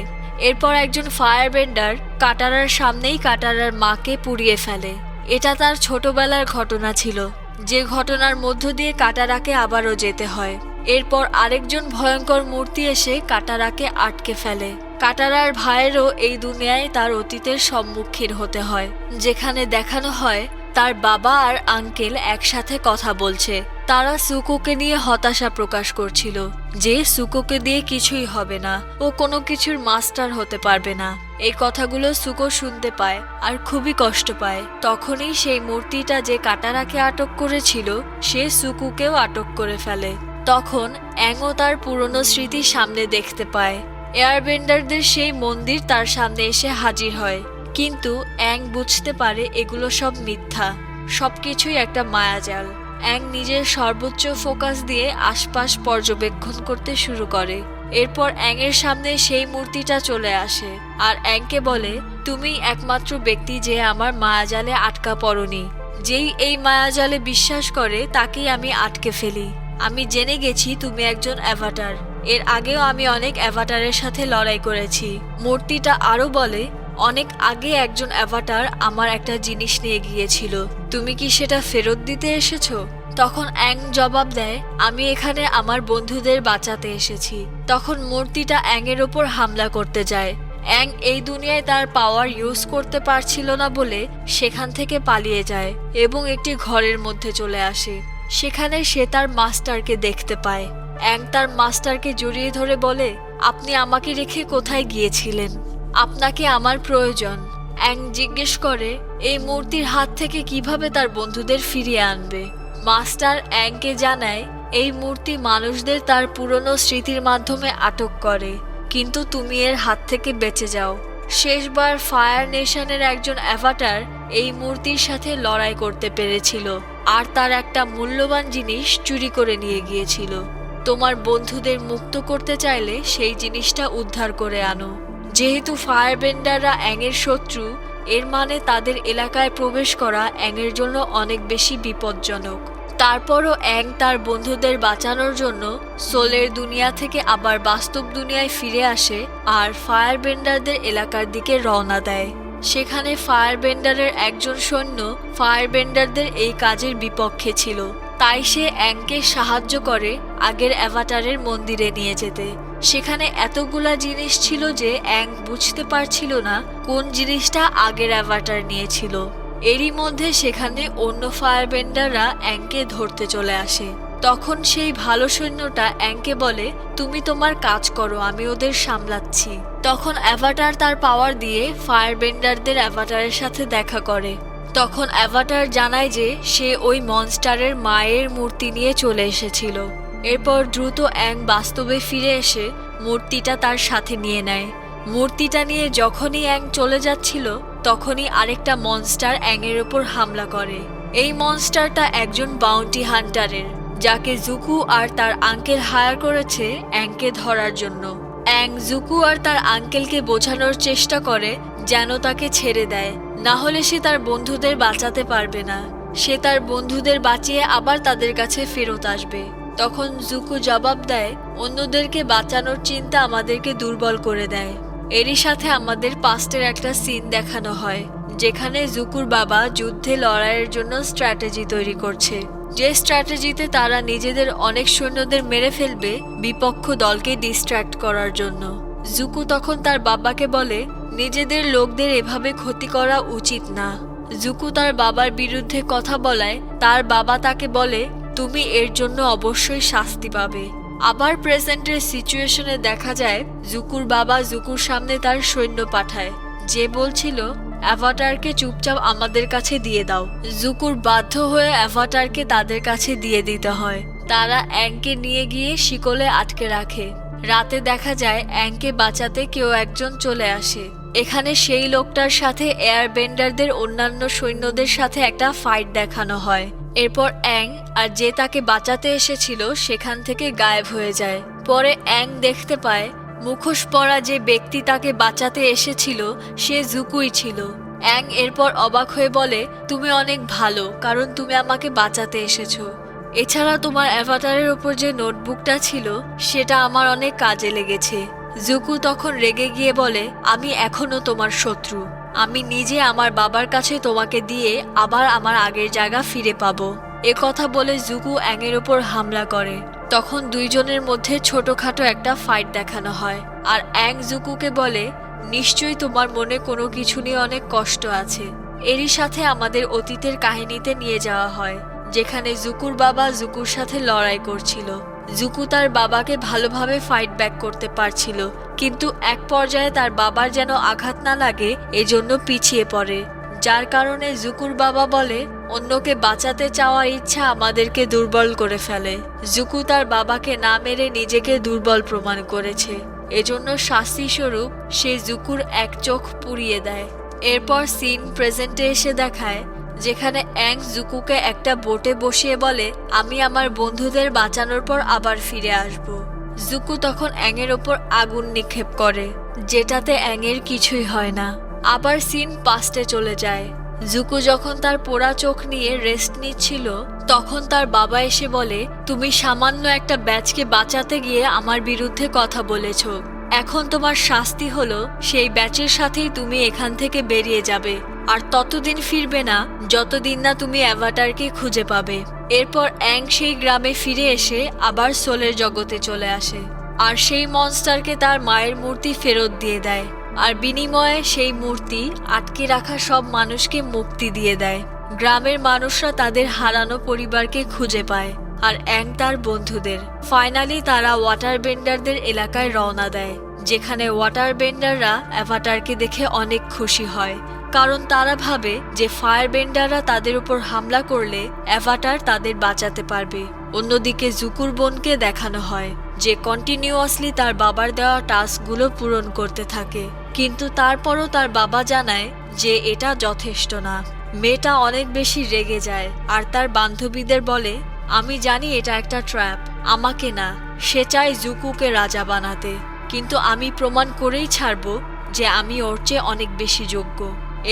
এরপর একজন ফায়ারবেন্ডার কাটারার সামনেই কাটারার মাকে পুড়িয়ে ফেলে। এটা তার ছোটবেলার ঘটনা ছিল, যে ঘটনার মধ্য দিয়ে কাটারাকে আবারও যেতে হয়। এরপর আরেকজন ভয়ঙ্কর মূর্তি এসে কাটারাকে আটকে ফেলে। কাটারার ভাইয়েরও এই দুনিয়ায় তার অতীতের সম্মুখীন হতে হয়, যেখানে দেখানো হয় তার বাবা আর আঙ্কেল একসাথে কথা বলছে। তারা সুকোকে নিয়ে হতাশা প্রকাশ করছিল যে সুকোকে দিয়ে কিছুই হবে না, ও কোনো কিছুর মাস্টার হতে পারবে না। এই কথাগুলো সুকো শুনতে পায় আর খুবই কষ্ট পায়। তখনই সেই মূর্তিটা যে কাটারাকে আটক করেছিল সে সুকুকেও আটক করে ফেলে। তখন অ্যাংও তার পুরনো স্মৃতি সামনে দেখতে পায়। এয়ারবেন্ডারদের সেই মন্দির তার সামনে এসে হাজির হয়, কিন্তু অ্যাং বুঝতে পারে এগুলো সব মিথ্যা, সবকিছুই একটা মায়াজাল। অ্যাং নিজের সর্বোচ্চ ফোকাস দিয়ে আশপাশ পর্যবেক্ষণ করতে শুরু করে। এরপর অ্যাংয়ের সামনে সেই মূর্তিটা চলে আসে আর অ্যাংকে বলে, তুমি একমাত্র ব্যক্তি যে আমার মায়াজালে আটকা পড়নি। যেই এই মায়াজালে বিশ্বাস করে তাকেই আমি আটকে ফেলি। আমি জেনে গেছি তুমি একজন অ্যাভাটার। এর আগেও আমি অনেক অ্যাভাটারের সাথে লড়াই করেছি। মূর্তিটা আরও বলে, অনেক আগে একজন অ্যাভাটার আমার একটা জিনিস নিয়ে গিয়েছিল। তুমি কি সেটা ফেরত দিতে এসেছো? তখন অ্যাং জবাব দেয়, আমি এখানে আমার বন্ধুদের বাঁচাতে এসেছি। তখন মূর্তিটা অ্যাংয়ের ওপর হামলা করতে যায়। অ্যাং এই দুনিয়ায় তার পাওয়ার ইউজ করতে পারছিল না বলে সেখান থেকে পালিয়ে যায় এবং একটি ঘরের মধ্যে চলে আসে। সেখানে সে তার মাস্টারকে দেখতে পায়। অ্যাং তার মাস্টারকে জড়িয়ে ধরে বলে, আপনি আমাকে রেখে কোথায় গিয়েছিলেন? আপনাকে আমার প্রয়োজন। অ্যাং জিজ্ঞেস করে এই মূর্তির হাত থেকে কিভাবে তার বন্ধুদের ফিরিয়ে আনবে। মাস্টার অ্যাংকে জানায় এই মূর্তি মানুষদের তার পুরনো স্মৃতির মাধ্যমে আটক করে, কিন্তু তুমি এর হাত থেকে বেঁচে যাও। শেষবার ফায়ার নেশনের একজন অ্যাভাটার এই মূর্তির সাথে লড়াই করতে পেরেছিল আর তার একটা মূল্যবান জিনিস চুরি করে নিয়ে গিয়েছিল। তোমার বন্ধুদের মুক্ত করতে চাইলে সেই জিনিসটা উদ্ধার করে আনো। যেহেতু ফায়ারবেন্ডাররা অ্যাংয়ের শত্রু, এর মানে তাদের এলাকায় প্রবেশ করা অ্যাংয়ের জন্য অনেক বেশি বিপজ্জনক। তারপরও অ্যাং তার বন্ধুদের বাঁচানোর জন্য সোলের দুনিয়া থেকে আবার বাস্তব দুনিয়ায় ফিরে আসে আর ফায়ারবেন্ডারদের এলাকার দিকে রওনা দেয়। সেখানে ফায়ারবেন্ডারের একজন সৈন্য ফায়ারবেন্ডারদের এই কাজের বিপক্ষে ছিল, তাই সে অ্যাংকে সাহায্য করে আগের অ্যাভাটারের মন্দিরে নিয়ে যেতে। সেখানে এতগুলা জিনিস ছিল যে অ্যাং বুঝতে পারছিল না কোন জিনিসটা আগের অ্যাভাটার নিয়েছিল। এরই মধ্যে সেখানে অন্য ফায়ারবেন্ডাররা অ্যাংকে ধরতে চলে আসে। তখন সেই ভালো সৈন্যটা অ্যাংকে বলে, তুমি তোমার কাজ করো, আমি ওদের সামলাচ্ছি। তখন অ্যাভাটার তার পাওয়ার দিয়ে ফায়ারবেন্ডারদের অ্যাভাটারের সাথে দেখা করে। তখন অ্যাভাটার জানায় যে সে ওই মনস্টারের মায়ের মূর্তি নিয়ে চলে এসেছিল। এরপর দ্রুত অ্যাং বাস্তবে ফিরে এসে মূর্তিটা তার সাথে নিয়ে নেয়। মূর্তিটা নিয়ে যখনই অ্যাং চলে যাচ্ছিল তখনই আরেকটা মনস্টার অ্যাংয়ের ওপর হামলা করে। এই মনস্টারটা একজন বাউন্টি হান্টারের, যাকে জুকু আর তার আঙ্কেল হায়ার করেছে অ্যাংকে ধরার জন্য। অ্যাং জুকু আর তার আঙ্কেলকে বোঝানোর চেষ্টা করে যেন তাকে ছেড়ে দেয়, না হলে সে তার বন্ধুদের বাঁচাতে পারবে না। সে তার বন্ধুদের বাঁচিয়ে আবার তাদের কাছে ফেরত আসবে। তখন জুকু জবাব দেয়, অন্যদেরকে বাঁচানোর চিন্তা আমাদেরকে দুর্বল করে দেয়। এরই সাথে আমাদের পাস্টের একটা সিন দেখানো হয়, যেখানে জুকুর বাবা যুদ্ধে লড়াইয়ের জন্য স্ট্র্যাটেজি তৈরি করছে। যে স্ট্র্যাটেজিতে তারা নিজেদের অনেক সৈন্যদের মেরে ফেলবে বিপক্ষ দলকে ডিস্ট্র্যাক্ট করার জন্য। জুকু তখন তার বাবাকে বলে, নিজেদের লোকদের এভাবে ক্ষতি করা উচিত না। জুকু তার বাবার বিরুদ্ধে কথা বলায় তার বাবা তাকে বলে, তুমি এর জন্য অবশ্যই শাস্তি পাবে। আবার প্রেজেন্টের সিচুয়েশনে দেখা যায় জুকুর বাবা জুকুর সামনে তার সৈন্য পাঠায়, যে বলছিল অ্যাভাটারকে চুপচাপ আমাদের কাছে দিয়ে দাও। জুকুর বাধ্য হয়ে অ্যাভাটারকে তাদের কাছে দিয়ে দিতে হয়। তারা অ্যাংকে নিয়ে গিয়ে শিকলে আটকে রাখে। রাতে দেখা যায় অ্যাংকে বাঁচাতে কেউ একজন চলে আসে। এখানে সেই লোকটার সাথে এয়ারবেন্ডারদের অন্যান্য সৈন্যদের সাথে একটা ফাইট দেখানো হয়। এরপর অ্যাং আর যে তাকে বাঁচাতে এসেছিল সেখান থেকে গায়েব হয়ে যায়। পরে অ্যাং দেখতে পায় মুখোশ পরা যে ব্যক্তি তাকে বাঁচাতে এসেছিল সে জুকুই ছিল। অ্যাং এরপর অবাক হয়ে বলে, তুমি অনেক ভালো, কারণ তুমি আমাকে বাঁচাতে এসেছো। এছাড়া তোমার অ্যাভাটারের ওপর যে নোটবুকটা ছিল সেটা আমার অনেক কাজে লেগেছে। জুকু তখন রেগে গিয়ে বলে, আমি এখনো তোমার শত্রু। আমি নিজে আমার বাবার কাছে তোমাকে দিয়ে আবার আমার আগের জায়গা ফিরে পাবো। এ কথা বলে জুকু অ্যাংয়ের ওপর হামলা করে। তখন দুইজনের মধ্যে ছোটখাটো একটা ফাইট দেখানো হয়। আর অ্যাং জুকুকে বলে, নিশ্চয়ই তোমার মনে কোনো কিছু নিয়ে অনেক কষ্ট আছে। এরই সাথে আমাদের অতীতের কাহিনীতে নিয়ে যাওয়া হয়, যেখানে জুকুর বাবা জুকুর সাথে লড়াই করছিল। জুকু তার বাবাকে ভালোভাবে ফাইট ব্যাক করতে পারছিল, কিন্তু এক পর্যায়ে তার বাবার যেন আঘাত না লাগে এজন্য পিছিয়ে পড়ে, যার কারণে জুকুর বাবা বলে, অন্যকে বাঁচাতে চাওয়ার ইচ্ছা আমাদেরকে দুর্বল করে ফেলে। জুকু তার বাবাকে না মেরে নিজেকে দুর্বল প্রমাণ করেছে, এজন্য শাস্তি স্বরূপ সে জুকুর এক চোখ পুড়িয়ে দেয়। এরপর সিন প্রেজেন্টে এসে দেখায় যেখানে অ্যাং জুকুকে একটা বোটে বসিয়ে বলে, আমি আমার বন্ধুদের বাঁচানোর পর আবার ফিরে আসব। জুকু তখন অ্যাংয়ের ওপর আগুন নিক্ষেপ করে, যেটাতে অ্যাংয়ের কিছুই হয় না। আবার সিন পাস্টে চলে যায়। জুকু যখন তার পোড়া চোখ নিয়ে রেস্ট নিচ্ছিল তখন তার বাবা এসে বলে, তুমি সামান্য একটা ব্যাচকে বাঁচাতে গিয়ে আমার বিরুদ্ধে কথা বলেছ। এখন তোমার শাস্তি হলো সেই ব্যাচের সাথেই তুমি এখান থেকে বেরিয়ে যাবে, আর ততদিন ফিরবে না যতদিন না তুমি অ্যাভাটারকে খুঁজে পাবে। এরপর অ্যাং সেই গ্রামে ফিরে এসে আবার সোলের জগতে চলে আসে, আর সেই মনস্টারকে তার মায়ের মূর্তি ফেরত দিয়ে দেয়, আর বিনিময়ে সেই মূর্তি আটকে রাখা সব মানুষকে মুক্তি দিয়ে দেয়। গ্রামের মানুষরা তাদের হারানো পরিবারকে খুঁজে পায়, আর অ্যাং তার বন্ধুদের। ফাইনালি তারা ওয়াটার বেন্ডারদের এলাকায় রওনা দেয়, যেখানে ওয়াটার বেন্ডাররা অ্যাভাটারকে দেখে অনেক খুশি হয়, কারণ তারা ভাবে যে ফায়ার বেন্ডাররা তাদের উপর হামলা করলে অ্যাভাটার তাদের বাঁচাতে পারবে। অন্যদিকে জুকুর বোনকে দেখানো হয় যে কন্টিনিউয়াসলি তার বাবার দেওয়া টাস্কগুলো পূরণ করতে থাকে, কিন্তু তারপরও তার বাবা জানায় যে এটা যথেষ্ট না। মেয়েটা অনেক বেশি রেগে যায় আর তার বান্ধবীদের বলে, আমি জানি এটা একটা ট্র্যাপ, আমাকে না, সে চায় জুকুকে রাজা বানাতে, কিন্তু আমি প্রমাণ করেই ছাড়ব যে আমি ওর চেয়ে অনেক বেশি যোগ্য।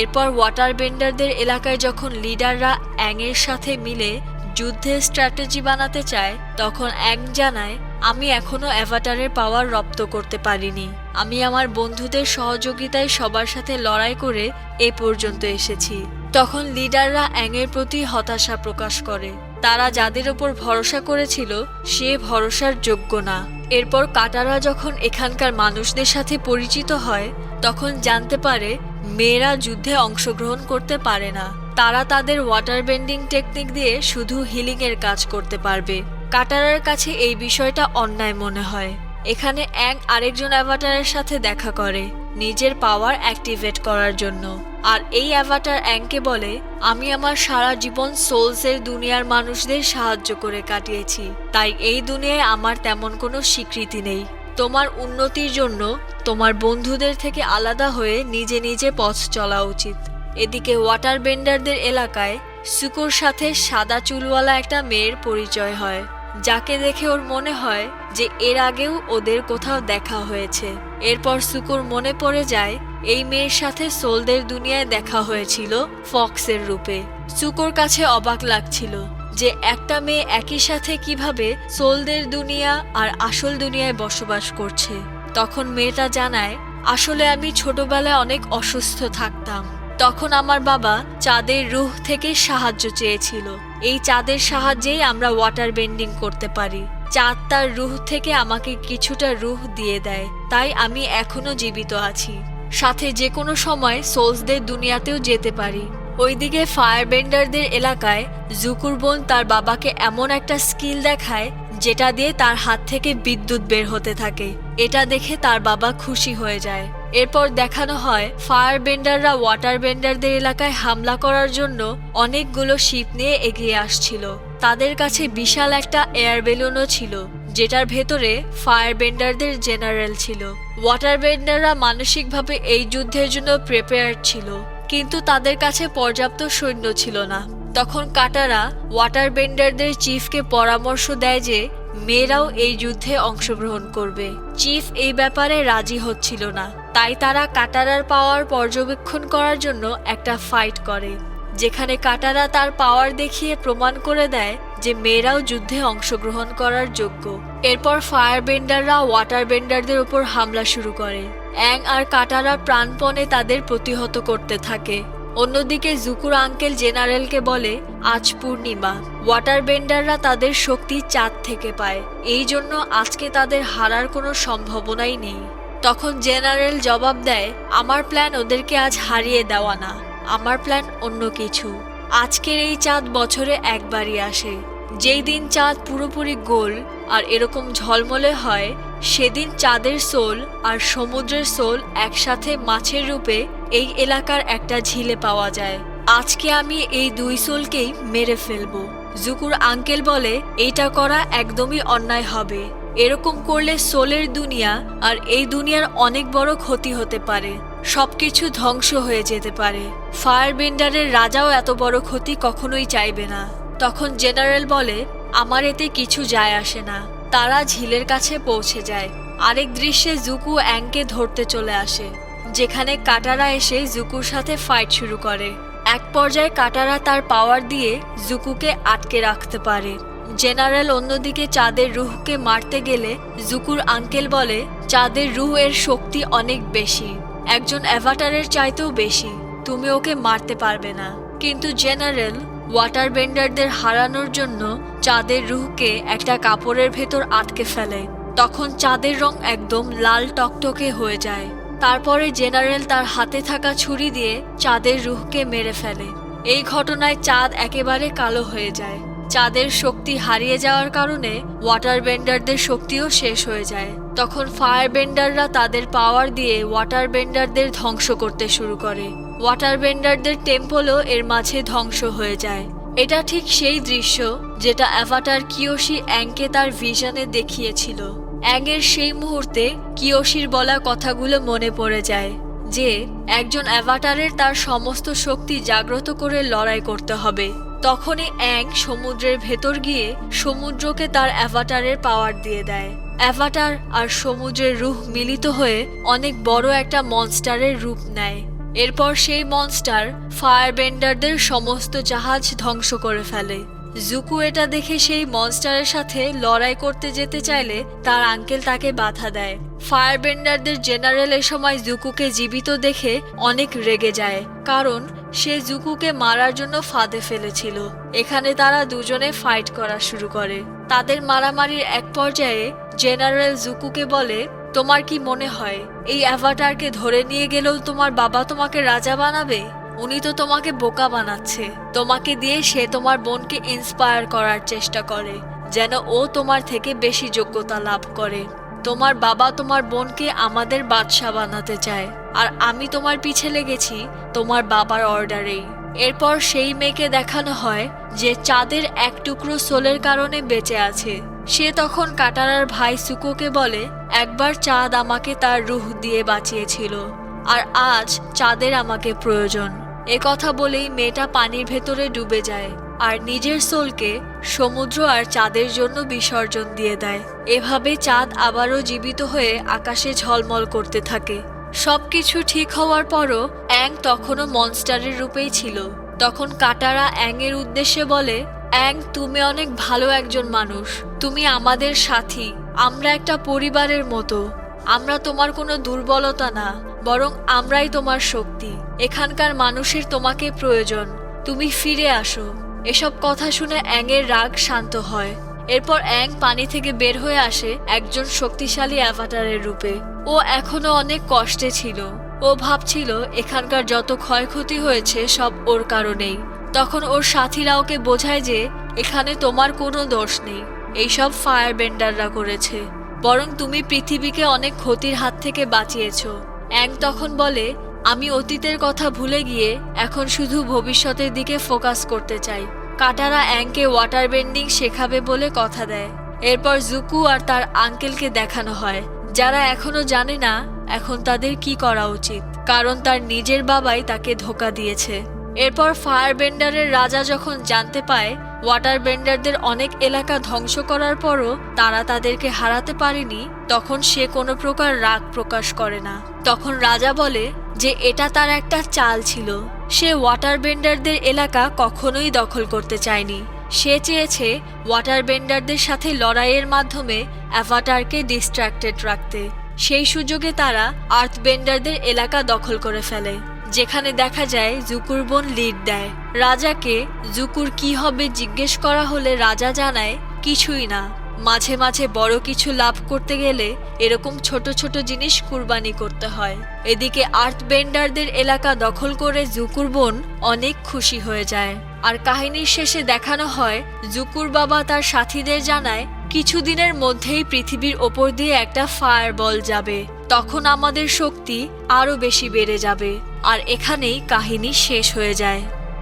এরপর ওয়াটার বেন্ডারদের এলাকায় যখন লিডাররা অ্যাংয়ের সাথে মিলে যুদ্ধের স্ট্র্যাটেজি বানাতে চায় তখন অ্যাং জানায়, আমি এখনো অ্যাভাটারের পাওয়ার রপ্ত করতে পারিনি, আমি আমার বন্ধুদের সহযোগিতায় সবার সাথে লড়াই করে এ পর্যন্ত এসেছি। তখন লিডাররা অ্যাংয়ের প্রতি হতাশা প্রকাশ করে, তারা যাদের ওপর ভরসা করেছিল সে ভরসার যোগ্য না। এরপর কাটারা যখন এখানকার মানুষদের সাথে পরিচিত হয় তখন জানতে পারে মেয়েরা যুদ্ধে অংশগ্রহণ করতে পারে না, তারা তাদের ওয়াটার বেন্ডিং টেকনিক দিয়ে শুধু হিলিংয়ের কাজ করতে পারবে। কাটারার কাছে এই বিষয়টা অন্যায় মনে হয়। এখানে অ্যাং আরেকজন অ্যাভাটারের সাথে দেখা করে নিজের পাওয়ার অ্যাক্টিভেট করার জন্য, আর এই অ্যাভাটার অ্যাংকে বলে, আমি আমার সারা জীবন সোলসের দুনিয়ার মানুষদের সাহায্য করে কাটিয়েছি, তাই এই দুনিয়ায় আমার তেমন কোনো স্বীকৃতি নেই। তোমার উন্নতির জন্য তোমার বন্ধুদের থেকে আলাদা হয়ে নিজে নিজে পথ চলা উচিত। এদিকে ওয়াটার বেন্ডারদের এলাকায় সুকুর সাথে সাদা চুলওয়ালা একটা মেয়ের পরিচয় হয়, যাকে দেখে ওর মনে হয় যে এর আগেও ওদের কোথাও দেখা হয়েছে। এরপর সুকুর মনে পড়ে যায় এই মেয়ের সাথে সোলদের দুনিয়ায় দেখা হয়েছিল ফক্সের রূপে। সুকুর কাছে অবাক লাগছিল যে একটা মেয়ে একই সাথে কিভাবে সোলদের দুনিয়া আর আসল দুনিয়ায় বসবাস করছে। তখন মেয়েটা জানায়, আসলে আমি ছোটবেলায় অনেক অসুস্থ থাকতাম, তখন আমার বাবা চাঁদের রুহ থেকে সাহায্য চেয়েছিল। এই চাঁদের সাহায্যেই আমরা ওয়াটার বেন্ডিং করতে পারি। চাঁদ তার রুহ থেকে আমাকে কিছুটা রুহ দিয়ে দেয়, তাই আমি এখনো জীবিত আছি, সাথে যে কোনো সময় সোলসদের দুনিয়াতেও যেতে পারি। ওইদিকে ফায়ার বেন্ডারদের এলাকায় জুকুর বোন তার বাবাকে এমন একটা স্কিল দেখায় যেটা দিয়ে তার হাত থেকে বিদ্যুৎ বের হতে থাকে। এটা দেখে তার বাবা খুশি হয়ে যায়। এরপর দেখানো হয় ফায়ার বেন্ডাররা ওয়াটার বেন্ডারদের এলাকায় হামলা করার জন্য অনেকগুলো শিপ নিয়ে এগিয়ে আসছিল। তাদের কাছে বিশাল একটা এয়ার বেলুনও ছিল, যেটার ভেতরে ফায়ার বেন্ডারদের জেনারেল ছিল। ওয়াটার বেন্ডাররা মানসিকভাবে এই যুদ্ধের জন্য প্রিপেয়ার্ড ছিল, কিন্তু তাদের কাছে পর্যাপ্ত সৈন্য ছিল না। তখন কাটারা ওয়াটার বেন্ডারদের চিফকে পরামর্শ দেয় যে মেয়েরাও এই যুদ্ধে অংশগ্রহণ করবে। চিফ এই ব্যাপারে রাজি হচ্ছিল না, তাই তারা কাটারার পাওয়ার পর্যবেক্ষণ করার জন্য একটা ফাইট করে, যেখানে কাটারা তার পাওয়ার দেখিয়ে প্রমাণ করে দেয় যে মেয়েরাও যুদ্ধে অংশগ্রহণ করার যোগ্য। এরপর ফায়ার বেন্ডাররা ওয়াটার বেন্ডারদের উপর হামলা শুরু করে। অ্যাং আর কাটারা প্রাণপণে তাদের প্রতিহত করতে থাকে। অন্যদিকে জুকুর আঙ্কেল জেনারেলকে বলে, আজ পূর্ণিমা, ওয়াটার বেন্ডাররা তাদের শক্তি চাঁদ থেকে পায়, এই জন্য আজকে তাদের হারার কোনো সম্ভাবনাই নেই। তখন জেনারেল জবাব দেয়, আমার প্ল্যান ওদেরকে আজ হারিয়ে দেওয়া না, আমার প্ল্যান অন্য কিছু। আজকের এই চাঁদ বছরে একবারই আসে, যেই দিন চাঁদ পুরোপুরি গোল আর এরকম ঝলমলে হয়, সেদিন চাঁদের সোল আর সমুদ্রের সোল একসাথে মাছের রূপে এই এলাকার একটা ঝিলে পাওয়া যায়। আজকে আমি এই দুই সোলকেই মেরে ফেলবো। জুকুর আঙ্কেল বলে, এইটা করা একদমই অন্যায় হবে, এরকম করলে সোলের দুনিয়া আর এই দুনিয়ার অনেক বড় ক্ষতি হতে পারে, সবকিছু ধ্বংস হয়ে যেতে পারে। ফায়ার বেন্ডারের রাজাও এত বড় ক্ষতি কখনোই চাইবে না। তখন জেনারেল বলে, আমার এতে কিছু যায় আসে না। তারা ঝিলের কাছে পৌঁছে যায়। আরেক দৃশ্যে জুকু অ্যাংকে ধরতে চলে আসে। যেখানে কাটারা এসে জুকুর সাথে ফাইট শুরু করে। এক পর্যায়ে কাটারা তার পাওয়ার দিয়ে জুকুকে আটকে রাখতে পারে। জেনারেল অন্যদিকে চাঁদের রুহকে মারতে গেলে জুকুর আঙ্কেল বলে, চাঁদের রুহ এর শক্তি অনেক বেশি, একজন অ্যাভাটারের চাইতেও বেশি, তুমি ওকে মারতে পারবে না। কিন্তু জেনারেল ওয়াটার বেন্ডারদের হারানোর জন্য চাঁদের রুহকে একটা কাপড়ের ভেতর আটকে ফেলে। তখন চাঁদের রং একদম লাল টকটকে হয়ে যায়। তারপরে জেনারেল তার হাতে থাকা ছুরি দিয়ে চাঁদের রুহকে মেরে ফেলে। এই ঘটনায় চাঁদ একেবারে কালো হয়ে যায়। চাঁদের শক্তি হারিয়ে যাওয়ার কারণে ওয়াটার বেন্ডারদের শক্তিও শেষ হয়ে যায়। তখন ফায়ার বেন্ডাররা তাদের পাওয়ার দিয়ে ওয়াটার বেন্ডারদের ধ্বংস করতে শুরু করে। ওয়াটার বেন্ডারদের টেম্পলও এর মাঝে ধ্বংস হয়ে যায়। এটা ঠিক সেই দৃশ্য যেটা অ্যাভাটার কিয়োশি অ্যাংকে তার ভিশনে দেখিয়েছিল। অ্যাংয়ের সেই মুহূর্তে কিয়োশির বলা কথাগুলো মনে পড়ে যায় যে একজন অ্যাভাটারের তার সমস্ত শক্তি জাগ্রত করে লড়াই করতে হবে। তখনই অ্যাং সমুদ্রের ভেতর গিয়ে সমুদ্রকে তার অ্যাভাটারের পাওয়ার দিয়ে দেয়। অ্যাভাটার আর সমুদ্রের রুহ মিলিত হয়ে অনেক বড় একটা মনস্টারের রূপ নেয়। এরপর সেই মনস্টার ফায়ার বেন্ডারদের সমস্ত জাহাজ ধ্বংস করে ফেলে। জুকু এটা দেখে সেই মনস্টারের সাথে লড়াই করতে যেতে চাইলে তার আঙ্কেল তাকে বাধা দেয়। ফায়ার বেন্ডারদের জেনারেল এ সময় জুকুকে জীবিত দেখে অনেক রেগে যায়, কারণ সে জুকুকে মারার জন্য ফাঁদে ফেলেছিল। এখানে তারা দুজনে ফাইট করা শুরু করে। তাদের মারামারির এক পর্যায়ে জেনারেল জুকুকে বলে, তোমার কি মনে হয় এই অ্যাভাটারকে ধরে নিয়ে গেলেও তোমার বাবা তোমাকে রাজা বানাবে? উনি তো তোমাকে বোকা বানাচ্ছে। তোমাকে দিয়ে সে তোমার বোনকে ইন্সপায়ার করার চেষ্টা করে যেন ও তোমার থেকে বেশি যোগ্যতা লাভ করে। তোমার বাবা তোমার বোনকে আমাদের বাদশা বানাতে চায়, আর আমি তোমার পিছে লেগেছি তোমার বাবার অর্ডারেই। এরপর সেই মেয়েকে দেখানো হয় যে চাঁদের এক টুকরো সোলের কারণে বেঁচে আছে। সে তখন কাটারার ভাই সুকোকে বলে, একবার চাঁদ আমাকে তার রুহ দিয়ে বাঁচিয়েছিল, আর আজ চাঁদের আমাকে প্রয়োজন। এ কথা বলেই মেয়েটা পানির ভেতরে ডুবে যায় আর নিজের সোলকে সমুদ্র আর চাঁদের জন্য বিসর্জন দিয়ে দেয়। এভাবে চাঁদ আবারও জীবিত হয়ে আকাশে ঝলমল করতে থাকে। সবকিছু ঠিক হওয়ার পরও অ্যাং তখনও মনস্টারের রূপেই ছিল। তখন কাটারা অ্যাংয়ের উদ্দেশ্যে বলে, অ্যাং, তুমি অনেক ভালো একজন মানুষ, তুমি আমাদের সাথী, আমরা একটা পরিবারের মতো। আমরা তোমার কোনো দুর্বলতা না, বরং আমরাই তোমার শক্তি। এখানকার মানুষের তোমাকে প্রয়োজন, তুমি ফিরে আসো। এসব কথা শুনে অ্যাংয়ের রাগ শান্ত হয়। এরপর অ্যাং পানি থেকে বের হয়ে আসে একজন শক্তিশালী অ্যাভাটারের রূপে। ও এখনো অনেক কষ্টে ছিল। ও ভাবছিল এখানকার যত ক্ষয়ক্ষতি হয়েছে সব ওর কারণেই। তখন ওর সাথীরা ওকে বোঝায় যে এখানে তোমার কোনো দোষ নেই, এইসব ফায়ার বেন্ডাররা করেছে, বরং তুমি পৃথিবীকে অনেক ক্ষতির হাত থেকে বাঁচিয়েছ। অ্যাং তখন বলে, আমি অতীতের কথা ভুলে গিয়ে এখন শুধু ভবিষ্যতের দিকে ফোকাস করতে চাই। কাটারা অ্যাংকে ওয়াটার বেন্ডিং শেখাবে বলে কথা দেয়। এরপর জুকু আর তার আঙ্কেলকে দেখানো হয়, যারা এখনো জানে না এখন তাদের কি করা উচিত, কারণ তার নিজের বাবাই তাকে ধোঁকা দিয়েছে। এরপর ফায়ার বেন্ডারের রাজা যখন জানতে পায় ওয়াটার বেন্ডারদের অনেক এলাকা ধ্বংস করার পরও তারা তাদেরকে হারাতে পারেনি, তখন সে কোনো প্রকার রাগ প্রকাশ করে না। তখন রাজা বলে যে এটা তার একটা চাল ছিল। সে ওয়াটার বেন্ডারদের এলাকা কখনোই দখল করতে চায়নি। সে চেয়েছে ওয়াটার বেন্ডারদের সাথে লড়াইয়ের মাধ্যমে অ্যাভাটারকে ডিস্ট্র্যাক্টেড রাখতে। সেই সুযোগে তারা আর্থ বেন্ডারদের এলাকা দখল করে ফেলে, যেখানে দেখা যায় জুকুর বোন লিড দেয়। রাজাকে জুকুর কি হবে জিজ্ঞেস করা হলে রাজা জানায়, কিছুই না, মাঝে মাঝে বড় কিছু লাভ করতে গেলে এরকম ছোট ছোট জিনিস কুরবানি করতে হয়। এদিকে আর্থ বেন্ডারদের এলাকা দখল করে জুকুর বোন অনেক খুশি হয়ে যায়। আর কাহিনীর শেষে দেখানো হয় জুকুর বাবা তার সাথীদের জানায়, কিছুদিনের মধ্যেই পৃথিবীর ওপর দিয়ে একটা ফায়ার বল যাবে, তখন আমাদের শক্তি আরো বেশি বেড়ে যাবে। আর এখানেই কাহিনী শেষ হয়ে যায়।